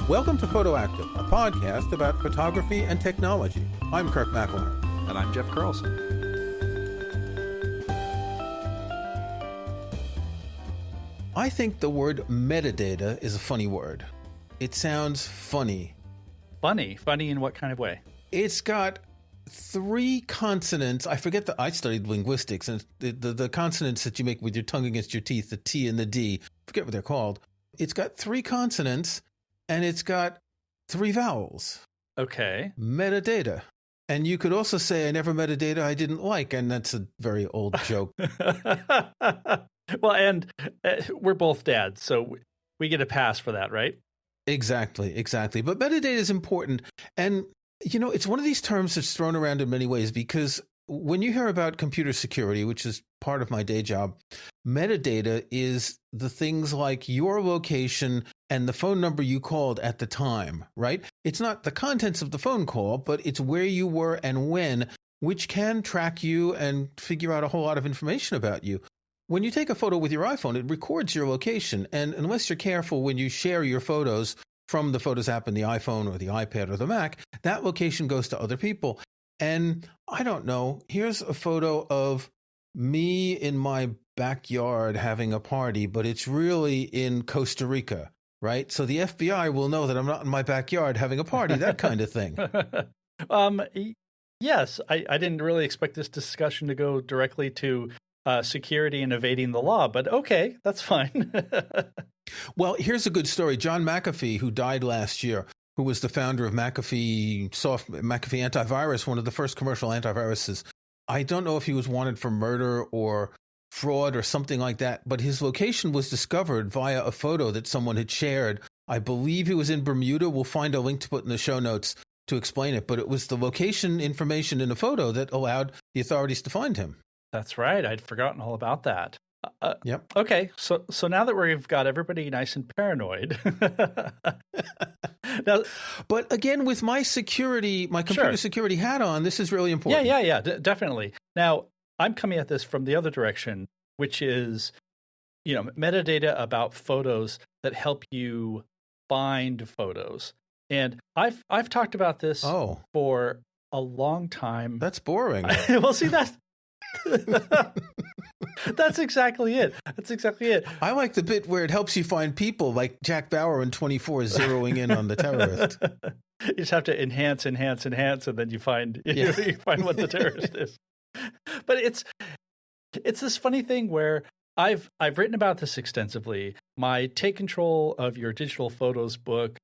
Welcome to Photoactive, a podcast about photography and technology. I'm Kirk McElhearn. And I'm Jeff Carlson. I think the word metadata is a funny word. It sounds funny. Funny? Funny in what kind of way? It's got three consonants. I studied linguistics, and the consonants that you make with your tongue against your teeth, the T and the D, I forget what they're called. It's got three consonants, and it's got three vowels. Okay. Metadata. And you could also say, I never met a data I didn't like, and that's a very old joke. Well, and we're both dads, so we get a pass for that, right? Exactly. But metadata is important. And, it's one of these terms that's thrown around in many ways, because when you hear about computer security, which is part of my day job, metadata is the things like your location and the phone number you called at the time, right? It's not the contents of the phone call, but it's where you were and when, which can track you and figure out a whole lot of information about you. When you take a photo with your iPhone, it records your location. And unless you're careful when you share your photos from the Photos app in the iPhone or the iPad or the Mac, that location goes to other people. And I don't know, here's a photo of me in my backyard having a party, but it's really in Costa Rica, right? So the FBI will know that I'm not in my backyard having a party, that kind of thing. Yes, I didn't really expect this discussion to go directly to security and evading the law, but okay, that's fine. Well, here's a good story. John McAfee, who died last year, who was the founder of McAfee Antivirus, one of the first commercial antiviruses. I don't know if he was wanted for murder or fraud or something like that, but his location was discovered via a photo that someone had shared. I believe he was in Bermuda. We'll find a link to put in the show notes to explain it, but it was the location information in a photo that allowed the authorities to find him. That's right. I'd forgotten all about that. Yep. Okay, so now that we've got everybody nice and paranoid. Now, but again, with my computer security hat on, this is really important. Yeah, definitely. Now, I'm coming at this from the other direction, which is, metadata about photos that help you find photos. And I've talked about this for a long time. That's boring. Well, see, that's exactly it. I like the bit where it helps you find people, like Jack Bauer in 24 zeroing in on the terrorist. You just have to enhance, and then you find you find what the terrorist is. But it's this funny thing where I've written about this extensively. My Take Control of Your Digital Photos book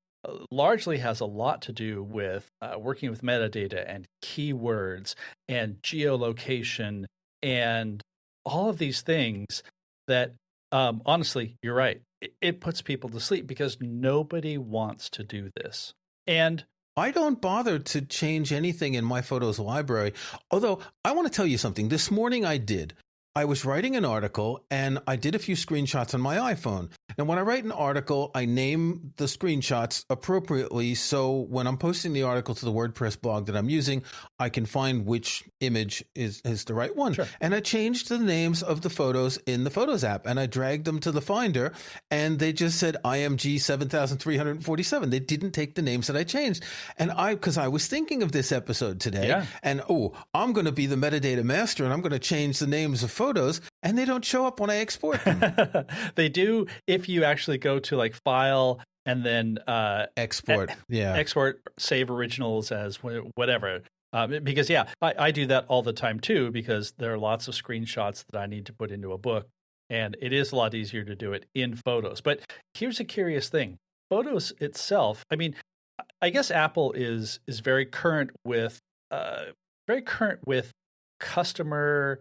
largely has a lot to do with working with metadata and keywords and geolocation and all of these things that, honestly, you're right. It puts people to sleep because nobody wants to do this. And I don't bother to change anything in my photos library. Although I want to tell you something. This morning I did. I was writing an article and I did a few screenshots on my iPhone. And when I write an article, I name the screenshots appropriately. So when I'm posting the article to the WordPress blog that I'm using, I can find which image is the right one. Sure. And I changed the names of the photos in the Photos app and I dragged them to the Finder and they just said IMG 7347. They didn't take the names that I changed. And because I was thinking of this episode today and I'm going to be the metadata master and I'm going to change the names of photos, and they don't show up when I export them. They do if you actually go to like File and then export, export, save originals as whatever. Because I do that all the time too, because there are lots of screenshots that I need to put into a book, and it is a lot easier to do it in Photos. But here's a curious thing: Photos itself. I mean, I guess Apple is very current with customer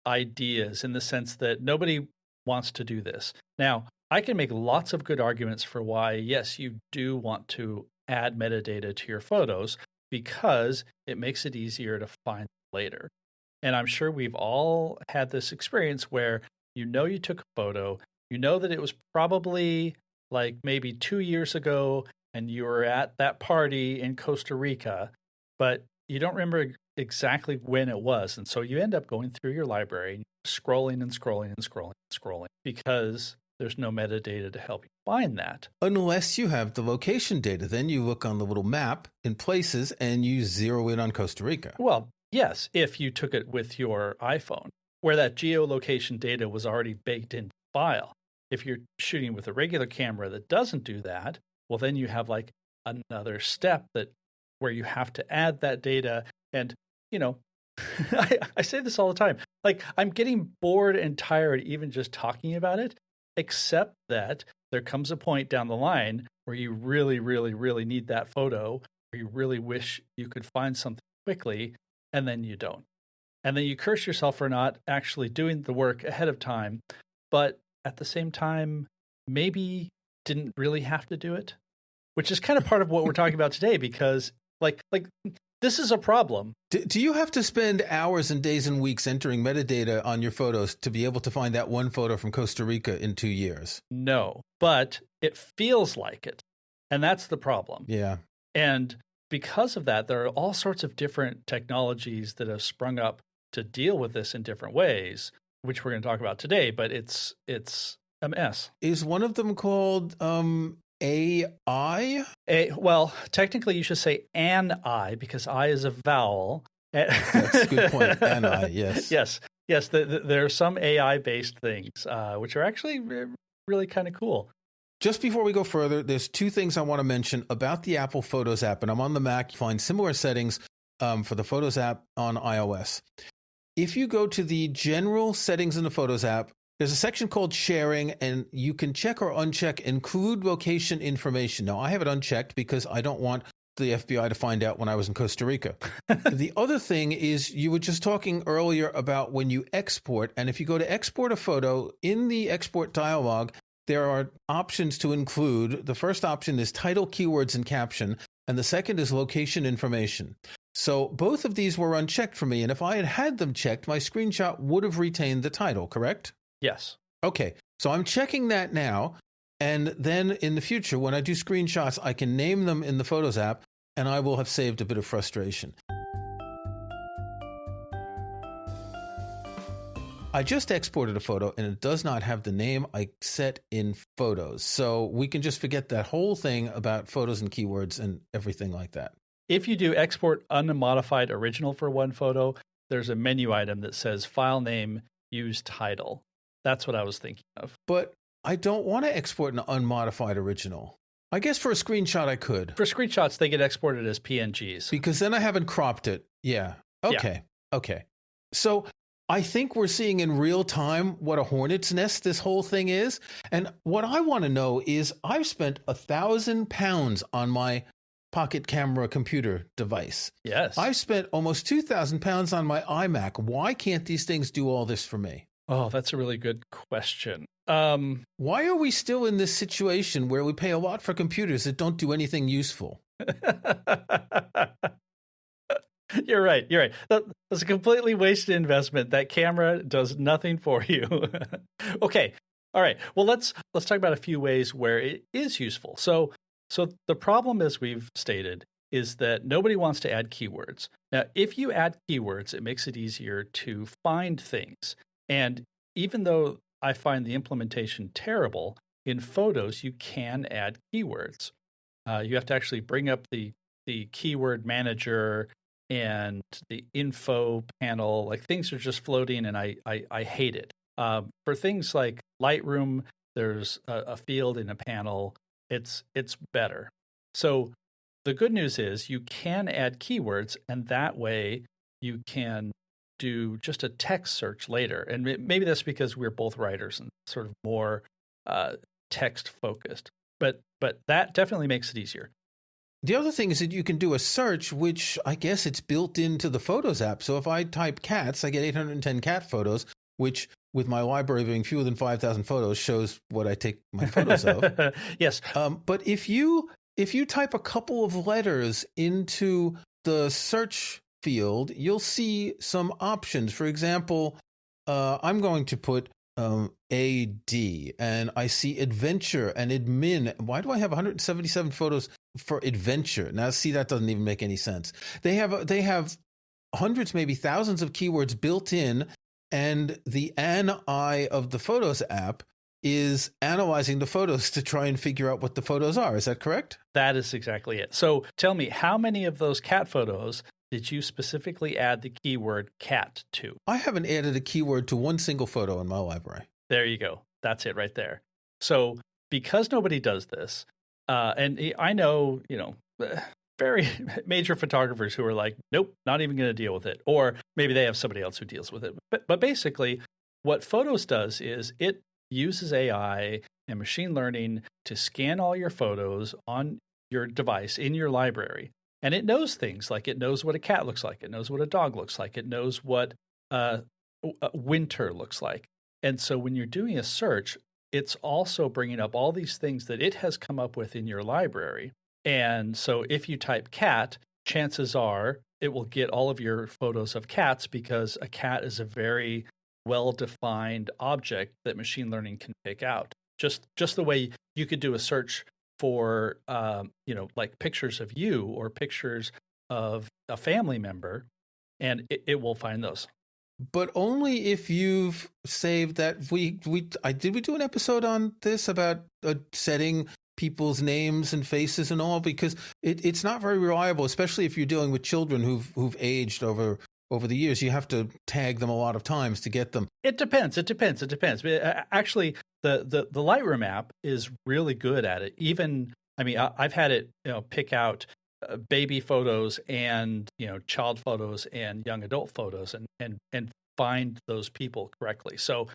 ideas in the sense that nobody wants to do this. Now, I can make lots of good arguments for why, yes, you do want to add metadata to your photos because it makes it easier to find later. And I'm sure we've all had this experience where you took a photo, that it was probably like maybe 2 years ago and you were at that party in Costa Rica, but you don't remember exactly when it was. And so you end up going through your library, scrolling because there's no metadata to help you find that. Unless you have the location data. Then you look on the little map in places and you zero in on Costa Rica. Well, yes, if you took it with your iPhone, where that geolocation data was already baked into the file. If you're shooting with a regular camera that doesn't do that, well, then you have like another step where you have to add that data. And, I say this all the time. Like, I'm getting bored and tired even just talking about it, except that there comes a point down the line where you really, really, really need that photo, or you really wish you could find something quickly, and then you don't. And then you curse yourself for not actually doing the work ahead of time. But at the same time, maybe didn't really have to do it, which is kind of part of what we're talking about today, because like this is a problem. Do you have to spend hours and days and weeks entering metadata on your photos to be able to find that one photo from Costa Rica in 2 years? No, but it feels like it. And that's the problem. Yeah. And because of that, there are all sorts of different technologies that have sprung up to deal with this in different ways, which we're going to talk about today, but it's a mess. Is one of them called AI? Well, technically you should say an I, because I is a vowel. That's a good point. An I, yes. Yes. There are some AI-based things, which are actually really kind of cool. Just before we go further, there's two things I want to mention about the Apple Photos app, and I'm on the Mac. You find similar settings for the Photos app on iOS. If you go to the general settings in the Photos app, there's a section called sharing, and you can check or uncheck include location information. Now, I have it unchecked because I don't want the FBI to find out when I was in Costa Rica. The other thing is, you were just talking earlier about when you export, and if you go to export a photo, in the export dialog, there are options to include. The first option is title, keywords, and caption, and the second is location information. So both of these were unchecked for me, and if I had had them checked, my screenshot would have retained the title, correct? Yes. Okay, so I'm checking that now, and then in the future, when I do screenshots, I can name them in the Photos app, and I will have saved a bit of frustration. I just exported a photo, and it does not have the name I set in Photos, so we can just forget that whole thing about photos and keywords and everything like that. If you do export unmodified original for one photo, there's a menu item that says file name, use title. That's what I was thinking of. But I don't want to export an unmodified original. I guess for a screenshot I could. For screenshots, they get exported as PNGs. Because then I haven't cropped it. Yeah. Okay. Yeah. Okay. So I think we're seeing in real time what a hornet's nest this whole thing is. And what I want to know is, I've spent £1,000 on my pocket camera computer device. Yes. I've spent almost £2,000 on my iMac. Why can't these things do all this for me? Oh, that's a really good question. Why are we still in this situation where we pay a lot for computers that don't do anything useful? You're right. That's a completely wasted investment. That camera does nothing for you. Okay. All right. Well, let's talk about a few ways where it is useful. So the problem, as we've stated, is that nobody wants to add keywords. Now, if you add keywords, it makes it easier to find things. And even though I find the implementation terrible, in Photos, you can add keywords. You have to actually bring up the keyword manager and the info panel. Like, things are just floating, and I hate it. For things like Lightroom, there's a field in a panel. It's better. So the good news is you can add keywords, and that way you can do just a text search later. And maybe that's because we're both writers and sort of more text focused. But that definitely makes it easier. The other thing is that you can do a search, which I guess it's built into the Photos app. So if I type cats, I get 810 cat photos, which, with my library being fewer than 5,000 photos, shows what I take my photos of. Yes. But if you type a couple of letters into the search field, you'll see some options. For example, I'm going to put AD, and I see adventure and admin. Why do I have 177 photos for adventure? Now, see, that doesn't even make any sense. They have hundreds, maybe thousands of keywords built in, and the ANI of the Photos app is analyzing the photos to try and figure out what the photos are. Is that correct? That is exactly it. So tell me, how many of those cat photos did you specifically add the keyword cat to? I haven't added a keyword to one single photo in my library. There you go. That's it right there. So because nobody does this, and I know, very major photographers who are like, nope, not even going to deal with it. Or maybe they have somebody else who deals with it. But basically, what Photos does is it uses AI and machine learning to scan all your photos on your device in your library. And it knows things like it knows what a cat looks like. It knows what a dog looks like. It knows what winter looks like. And so when you're doing a search, it's also bringing up all these things that it has come up with in your library. And so if you type cat, chances are it will get all of your photos of cats, because a cat is a very well-defined object that machine learning can pick out. Just the way you could do a search for, like pictures of you or pictures of a family member, and it will find those. But only if you've saved that. Did we do an episode on this about setting people's names and faces and all, because it's not very reliable, especially if you're dealing with children who've aged over the years. You have to tag them a lot of times to get them. It depends. Actually, the Lightroom app is really good at it. I've had it pick out baby photos and child photos and young adult photos and find those people correctly. So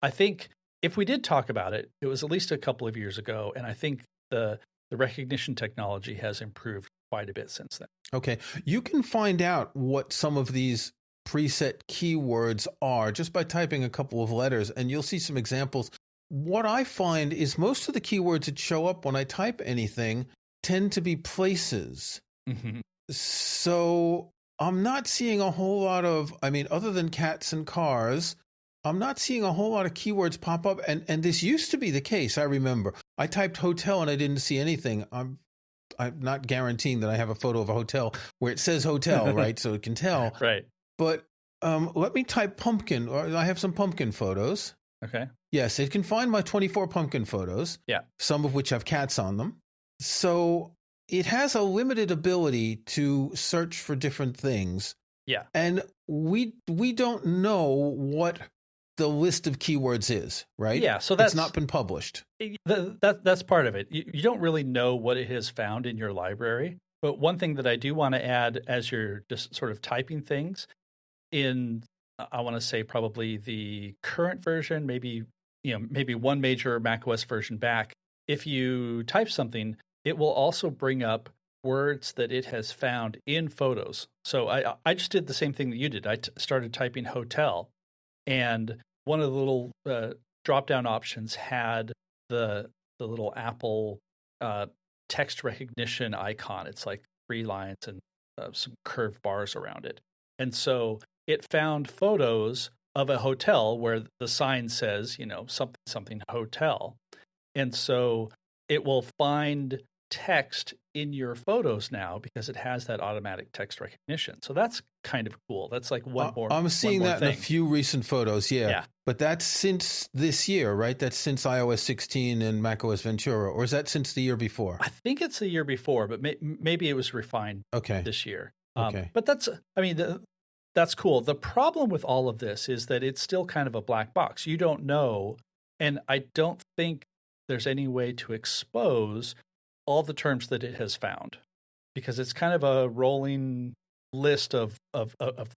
I think if we did talk about it, it was at least a couple of years ago, and I think the recognition technology has improved quite a bit since then. Okay. You can find out what some of these preset keywords are just by typing a couple of letters, and you'll see some examples. What I find is most of the keywords that show up when I type anything tend to be places. Mm-hmm. So I'm not seeing a whole lot of, other than cats and cars, I'm not seeing a whole lot of keywords pop up. And this used to be the case. I remember I typed hotel and I didn't see anything. I'm not guaranteeing that I have a photo of a hotel where it says hotel, right? So it can tell. Right. But let me type pumpkin. Or I have some pumpkin photos. Okay. Yes, it can find my 24 pumpkin photos. Yeah. Some of which have cats on them. So it has a limited ability to search for different things. Yeah. And we don't know what the list of keywords is, right? Yeah, so that's it's not been published. That's part of it. You don't really know what it has found in your library. But one thing that I do want to add as you're just sort of typing things in, I want to say probably the current version, maybe one major macOS version back, if you type something, it will also bring up words that it has found in photos. So I just did the same thing that you did. I started typing hotel, and one of the little drop-down options had the little Apple text recognition icon. It's like 3 lines and some curved bars around it. And so it found photos of a hotel where the sign says, something hotel. And so it will find text in your photos now because it has that automatic text recognition. So that's kind of cool. That's like one more. I'm seeing that thing. In a few recent photos. Yeah. But that's since this year, right? That's since iOS 16 and macOS Ventura, or is that since the year before? I think it's the year before, but maybe it was refined this year. Okay. But that's cool. The problem with all of this is that it's still kind of a black box. You don't know, and I don't think there's any way to expose all the terms that it has found, because it's kind of a rolling list of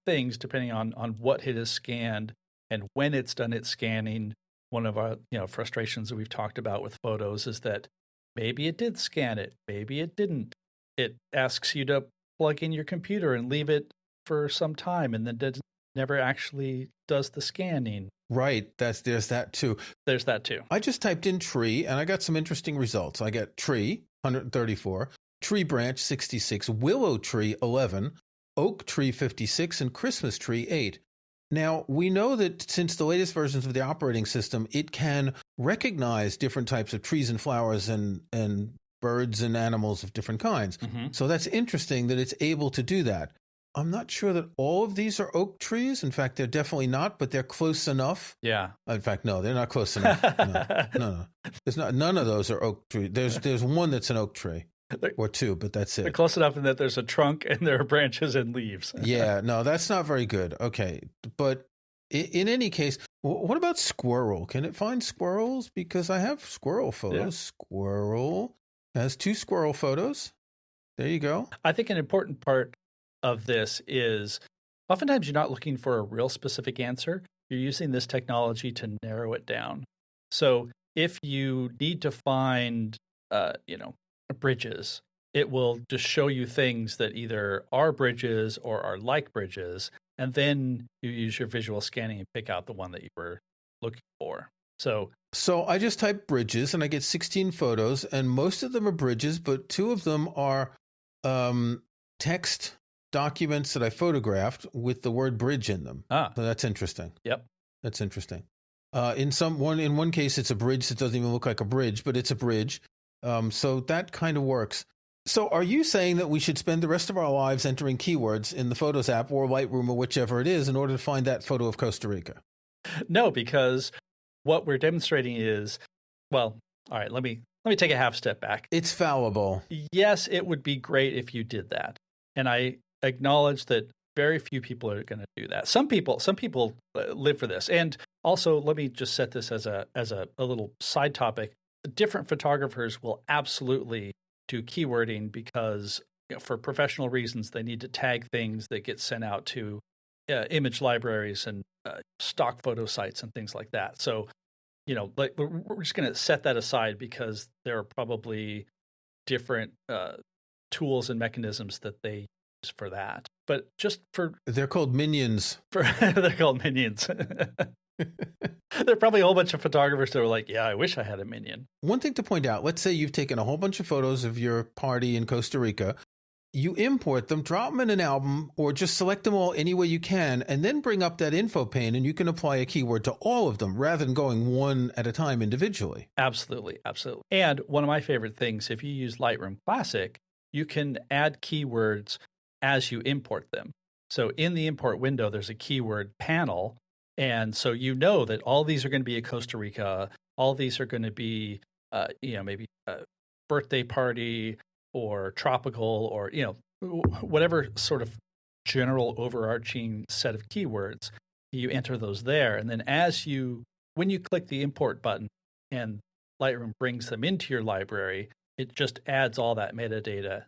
things depending on what it has scanned and when it's done its scanning. One of our frustrations that we've talked about with photos is that maybe it did scan it, maybe it didn't. It asks you to plug in your computer and leave it for some time, and then never actually does the scanning. Right. There's that too. There's that too. I just typed in tree and I got some interesting results. I got tree 134, tree branch 66, willow tree 11, oak tree 56, and Christmas tree 8. Now, we know that since the latest versions of the operating system, it can recognize different types of trees and flowers and birds and animals of different kinds. Mm-hmm. So that's interesting that it's able to do that. I'm not sure that all of these are oak trees. In fact, they're definitely not, but they're close enough. Yeah. In fact, no, they're not close enough. No. There's not. None of those are oak trees. There's one that's an oak tree, or two, but that's it. They're close enough in that there's a trunk and there are branches and leaves. Yeah, no, that's not very good. Okay, but in any case, what about squirrel? Can it find squirrels? Because I have squirrel photos. Yeah. Squirrel has 2 squirrel photos. There you go. I think an important part of this is oftentimes you're not looking for a real specific answer. You're using this technology to narrow it down. So if you need to find, bridges, it will just show you things that either are bridges or are like bridges. And then you use your visual scanning and pick out the one that you were looking for. So I just type bridges and I get 16 photos, and most of them are bridges, but 2 of them are text documents that I photographed with the word bridge in them. So that's interesting. Yep. That's interesting. In one case, it's a bridge that doesn't even look like a bridge, but it's a bridge. So that kind of works. So are you saying that we should spend the rest of our lives entering keywords in the Photos app or Lightroom or whichever it is in order to find that photo of Costa Rica? No, because what we're demonstrating is, well, all right, let me take a half step back. It's fallible. Yes, it would be great if you did that. And I acknowledge that very few people are going to do that. Some people live for this. And also, let me just set this as a little side topic. Different photographers will absolutely do keywording because for professional reasons, they need to tag things that get sent out to image libraries and stock photo sites and things like that. So, we're just going to set that aside because there are probably different tools and mechanisms that they use for that. But just they're called minions. They're called minions. There are probably a whole bunch of photographers that were like, yeah, I wish I had a minion. One thing to point out, let's say you've taken a whole bunch of photos of your party in Costa Rica. You import them, drop them in an album, or just select them all any way you can, and then bring up that info pane, and you can apply a keyword to all of them rather than going one at a time individually. Absolutely, absolutely. And one of my favorite things, if you use Lightroom Classic, you can add keywords as you import them. So in the import window, there's a keyword panel. And so you know that all these are going to be a Costa Rica, all these are going to be, maybe a birthday party or tropical or, whatever sort of general overarching set of keywords, you enter those there. And then when you click the import button and Lightroom brings them into your library, it just adds all that metadata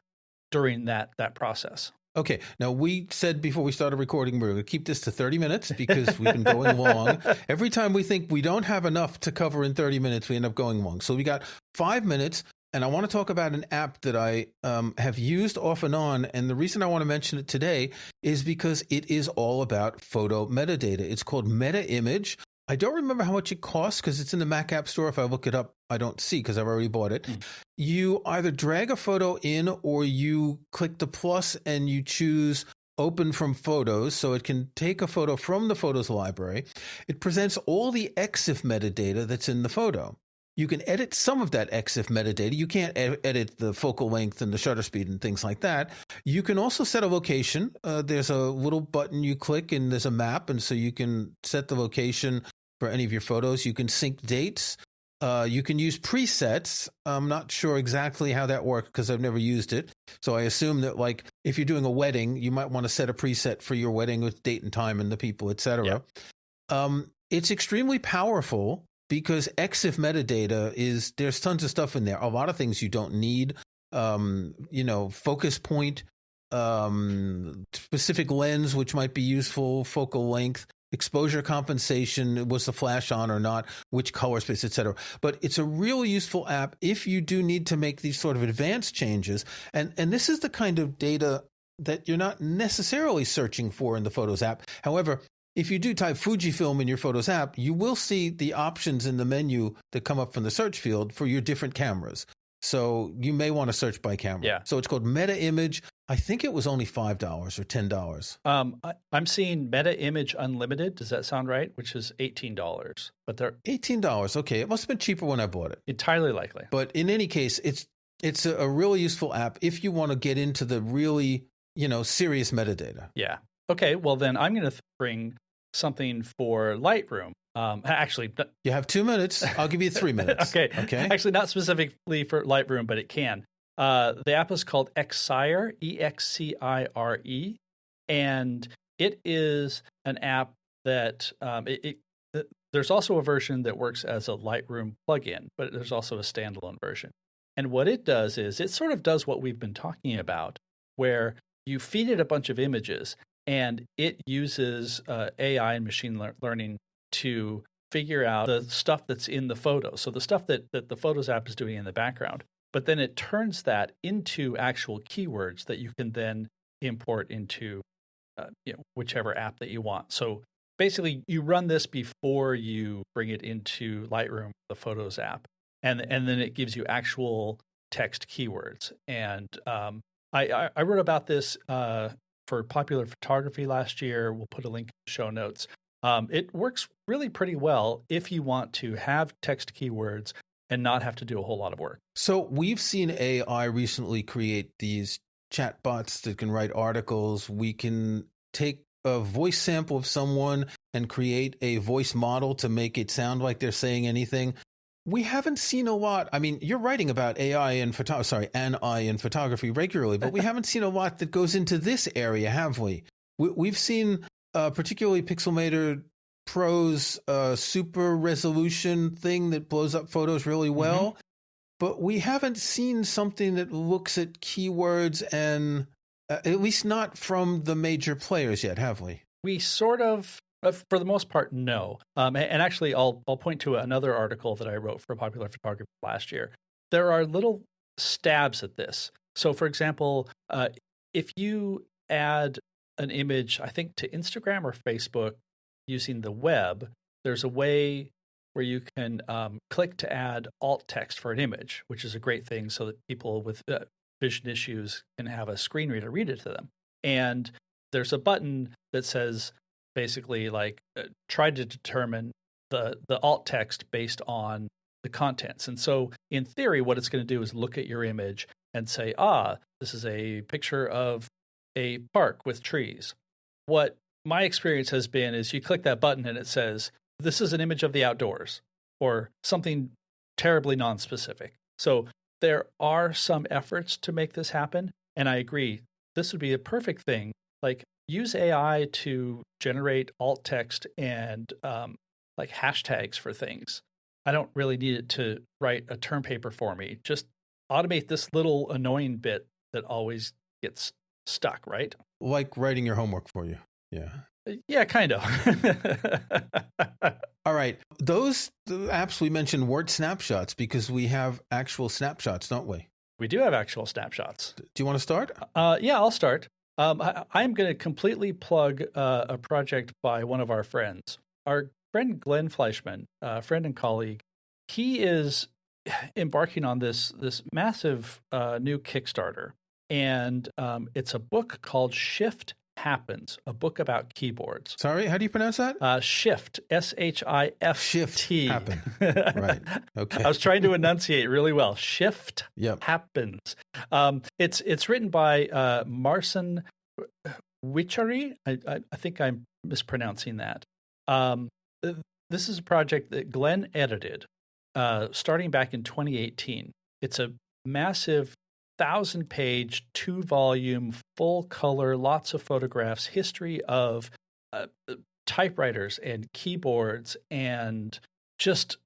during that process. Okay. Now, we said before we started recording, we're going to keep this to 30 minutes because we've been going long. Every time we think we don't have enough to cover in 30 minutes, we end up going long. So we got 5 minutes, and I want to talk about an app that I have used off and on. And the reason I want to mention it today is because it is all about photo metadata. It's called Meta Image. I don't remember how much it costs because it's in the Mac App Store. If I look it up, I don't see because I've already bought it. You either drag a photo in or you click the plus and you choose Open from Photos. So it can take a photo from the Photos library. It presents all the EXIF metadata that's in the photo. You can edit some of that EXIF metadata. You can't edit the focal length and the shutter speed and things like that. You can also set a location. There's a little button you click and there's a map. And so you can set the location for any of your photos. You can sync dates. You can use presets. I'm not sure exactly how that works because I've never used it. So I assume that like if you're doing a wedding, you might want to set a preset for your wedding with date and time and the people, etc. Yeah. It's extremely powerful. Because EXIF metadata there's tons of stuff in there. A lot of things you don't need, focus point, specific lens, which might be useful, focal length, exposure compensation, was the flash on or not, which color space, etc. But it's a really useful app if you do need to make these sort of advanced changes. And this is the kind of data that you're not necessarily searching for in the Photos app. However, if you do type Fujifilm in your Photos app, you will see the options in the menu that come up from the search field for your different cameras. So you may want to search by camera. Yeah. So it's called Meta Image. I think it was only $5 or $10. I'm seeing Meta Image Unlimited. Does that sound right? Which is $18. But they're $18. Okay. It must have been cheaper when I bought it. Entirely likely. But in any case, it's a really useful app if you want to get into the really serious metadata. Yeah. Okay. Well, then I'm going to bring something for Lightroom. Actually, you have 2 minutes. I'll give you 3 minutes. Okay. Okay. Actually, not specifically for Lightroom, but it can. The app is called Excire, Excire, and it is an app that there's also a version that works as a Lightroom plugin, but there's also a standalone version. And what it does is it sort of does what we've been talking about, where you feed it a bunch of images and it uses AI and machine learning to figure out the stuff that's in the photo. So the stuff that the Photos app is doing in the background, but then it turns that into actual keywords that you can then import into whichever app that you want. So basically, you run this before you bring it into Lightroom, the Photos app, and then it gives you actual text keywords. And I wrote about this for Popular Photography last year. We'll put a link in the show notes. It works really pretty well if you want to have text keywords and not have to do a whole lot of work. So we've seen AI recently create these chatbots that can write articles. We can take a voice sample of someone and create a voice model to make it sound like they're saying anything. We haven't seen a lot. I mean, you're writing about AI in photography regularly, but we haven't seen a lot that goes into this area, have we? We've seen particularly Pixelmator Pro's super resolution thing that blows up photos really well. Mm-hmm. But we haven't seen something that looks at keywords and at least not from the major players yet, have we? We sort of, for the most part, no. And actually, I'll point to another article that I wrote for Popular Photography last year. There are little stabs at this. So, for example, if you add an image, I think, to Instagram or Facebook using the web, there's a way where you can click to add alt text for an image, which is a great thing so that people with vision issues can have a screen reader read it to them. And there's a button that says basically like try to determine the alt text based on the contents. And so in theory, what it's going to do is look at your image and say, this is a picture of a park with trees. What my experience has been is you click that button and it says, this is an image of the outdoors, or something terribly nonspecific. So there are some efforts to make this happen. And I agree, this would be a perfect thing. Like use AI to generate alt text and like hashtags for things. I don't really need it to write a term paper for me. Just automate this little annoying bit that always gets stuck, right? Like writing your homework for you. Yeah. Yeah, kind of. All right. Those apps we mentioned weren't snapshots because we have actual snapshots, don't we? We do have actual snapshots. Do you want to start? Yeah, I'll start. I'm going to completely plug a project by one of our friends. Our friend Glenn Fleischman, friend and colleague, he is embarking on this massive new Kickstarter. And it's a book called Shift Happens, a book about keyboards. Sorry, how do you pronounce that? Shift, S-H-I-F-T. Shift Happen. Right. Okay. I was trying to enunciate really well. Shift Happens. It's written by Marcin Wichary. I think I'm mispronouncing that. This is a project that Glenn edited starting back in 2018. It's a massive 1,000-page, 2-volume, full color, lots of photographs, history of typewriters and keyboards, and just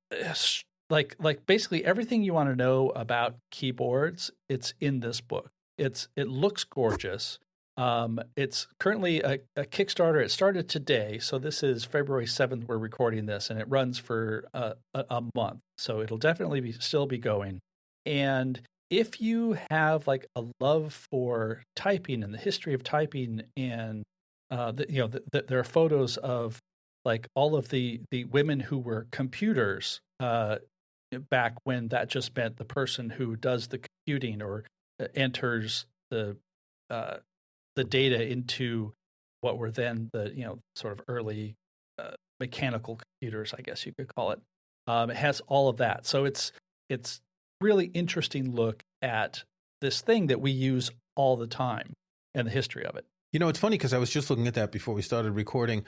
like basically everything you want to know about keyboards. It's in this book. It looks gorgeous. It's currently a Kickstarter. It started today, so this is February 7th. We're recording this, and it runs for a month. So it'll definitely still be going. And if you have like a love for typing and the history of typing, and there are photos of like all of the women who were computers back when that just meant the person who does the computing or enters the data into what were then the sort of early mechanical computers, I guess you could call it. It has all of that, so it's really interesting look at this thing that we use all the time. and the history of it. You know, it's funny because I was just looking at that before we started recording.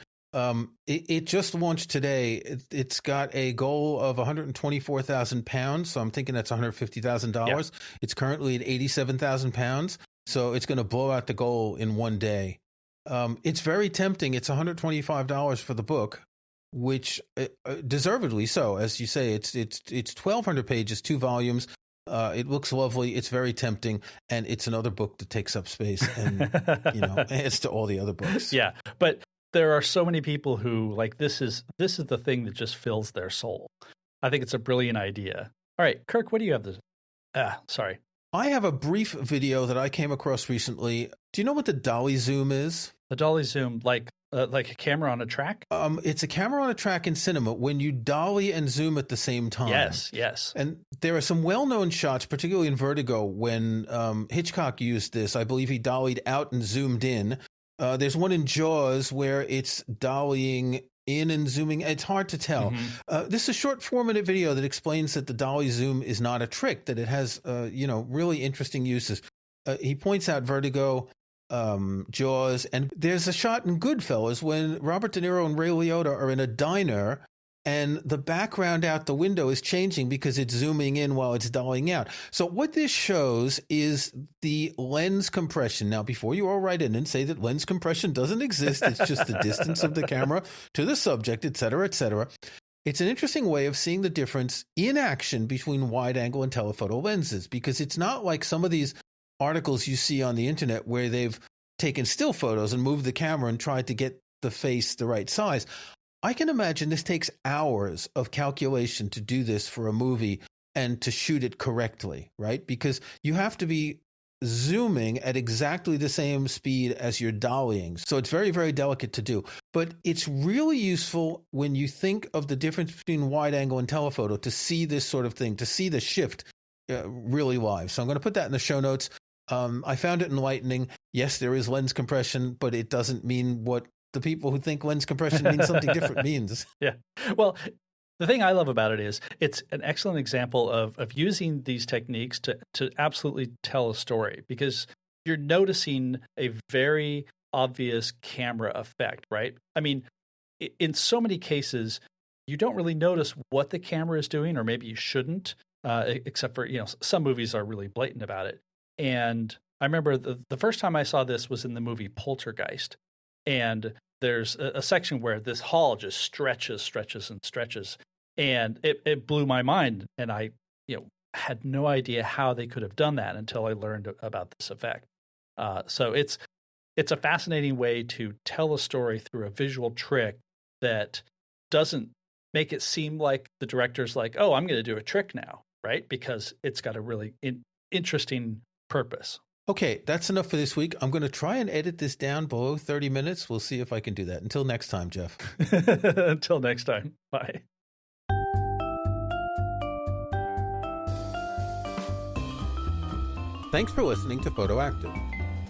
It just launched today. It's got a goal of 124,000 pounds. So I'm thinking that's $150,000. Yeah. It's currently at 87,000 pounds. So it's going to blow out the goal in one day. It's very tempting. It's $125 for the book, which deservedly so. As you say, it's 1,200 pages, 2 volumes. It looks lovely. It's very tempting, and it's another book that takes up space and adds to all the other books. Yeah, but there are so many people who like this is the thing that just fills their soul. I think it's a brilliant idea. All right, Kirk, what do you have? Sorry. I have a brief video that I came across recently. Do you know what the dolly zoom is? The dolly zoom, like a camera on a track? It's a camera on a track in cinema when you dolly and zoom at the same time. Yes. And there are some well-known shots, particularly in Vertigo, when Hitchcock used this. I believe he dollied out and zoomed in. There's one in Jaws where it's dollying in and zooming. It's hard to tell. Mm-hmm. This is a short 4-minute video that explains that the dolly zoom is not a trick, that it has, really interesting uses. He points out Vertigo, Jaws, and there's a shot in Goodfellas when Robert De Niro and Ray Liotta are in a diner and the background out the window is changing because it's zooming in while it's dollying out. So what this shows is the lens compression. Now, before you all write in and say that lens compression doesn't exist, it's just the distance of the camera to the subject, et cetera, et cetera. It's an interesting way of seeing the difference in action between wide angle and telephoto lenses, because it's not like some of these articles you see on the internet where they've taken still photos and moved the camera and tried to get the face the right size. I can imagine this takes hours of calculation to do this for a movie and to shoot it correctly, right? Because you have to be zooming at exactly the same speed as you're dollying. So it's very, very delicate to do. But it's really useful when you think of the difference between wide angle and telephoto to see this sort of thing, to see the shift really live. So I'm going to put that in the show notes. I found it enlightening. Yes, there is lens compression, but it doesn't mean what the people who think lens compression means something different means. Yeah. Well, the thing I love about it is it's an excellent example of using these techniques to absolutely tell a story, because you're noticing a very obvious camera effect, right? I mean, in so many cases, you don't really notice what the camera is doing, or maybe you shouldn't, except for, some movies are really blatant about it. And I remember the first time I saw this was in the movie Poltergeist. And there's a section where this hall just stretches. And it blew my mind. And I, had no idea how they could have done that until I learned about this effect. So it's a fascinating way to tell a story through a visual trick that doesn't make it seem like the director's like, oh, I'm going to do a trick now, right? Because it's got a really interesting purpose. Okay, that's enough for this week. I'm going to try and edit this down below 30 minutes. We'll see if I can do that. Until next time, Jeff. Until next time. Bye. Thanks for listening to Photoactive.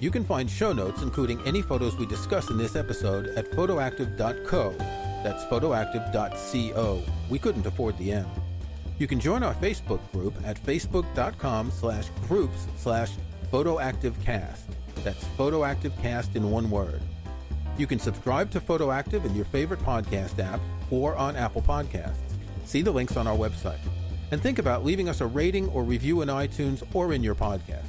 You can find show notes, including any photos we discuss in this episode, at photoactive.co. That's photoactive.co. We couldn't afford the M. You can join our Facebook group at facebook.com/groups/PhotoActiveCast. That's PhotoActiveCast in one word. You can subscribe to Photoactive in your favorite podcast app or on Apple Podcasts. See the links on our website. And think about leaving us a rating or review in iTunes or in your podcast.